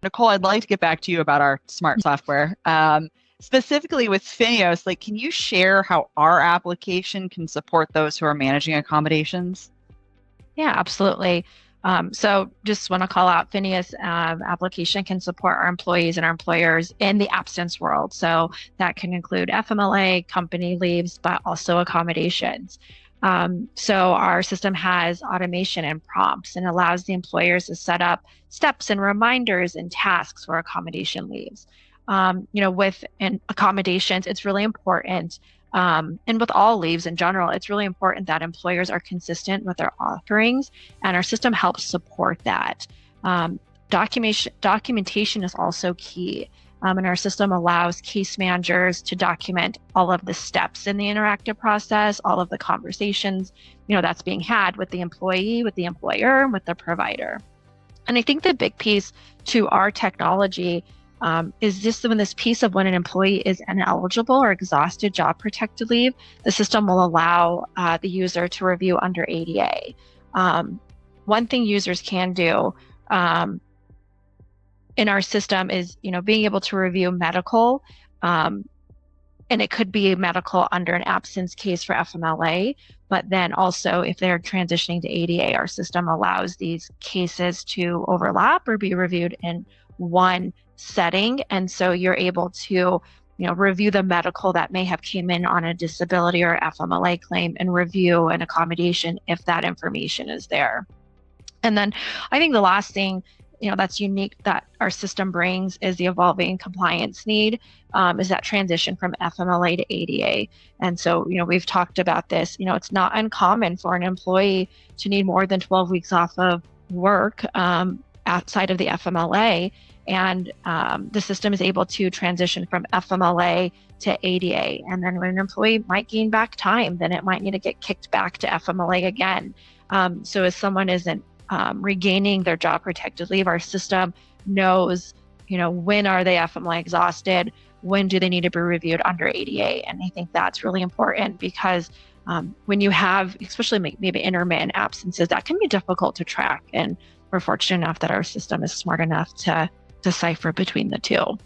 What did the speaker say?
Nicole, I'd like to get back to you about our smart software. Specifically with FINEOS, like, can you share how our application can support those who are managing accommodations? Yeah, absolutely. So just want to call out FINEOS application can support our employees and our employers in the absence world. So that can include FMLA, company leaves, but also accommodations. So our system has automation and prompts and allows the employers to set up steps and reminders and tasks for accommodation leaves. With accommodations, it's really important, and with all leaves in general, it's really important that employers are consistent with their offerings, and our system helps support that. Documentation is also key. And our system allows case managers to document all of the steps in the interactive process, all of the conversations, that's being had with the employee, with the employer, and with the provider. And I think the big piece to our technology is just when this piece of when an employee is ineligible or exhausted job protected leave, the system will allow the user to review under ADA. One thing users can do in our system is, being able to review medical, and it could be medical under an absence case for FMLA, but then also if they're transitioning to ADA, our system allows these cases to overlap or be reviewed in one setting. And so you're able to, review the medical that may have came in on a disability or FMLA claim and review an accommodation if that information is there. And then I think the last thing that's unique that our system brings is the evolving compliance need, is that transition from FMLA to ADA. And so, we've talked about this, it's not uncommon for an employee to need more than 12 weeks off of work outside of the FMLA. And the system is able to transition from FMLA to ADA. And then when an employee might gain back time, then it might need to get kicked back to FMLA again. So as someone isn't regaining their job protected leave, our system knows, when are they FMLA exhausted, when do they need to be reviewed under ADA. And I think that's really important because when you have, especially maybe intermittent absences, that can be difficult to track. And we're fortunate enough that our system is smart enough to decipher between the two.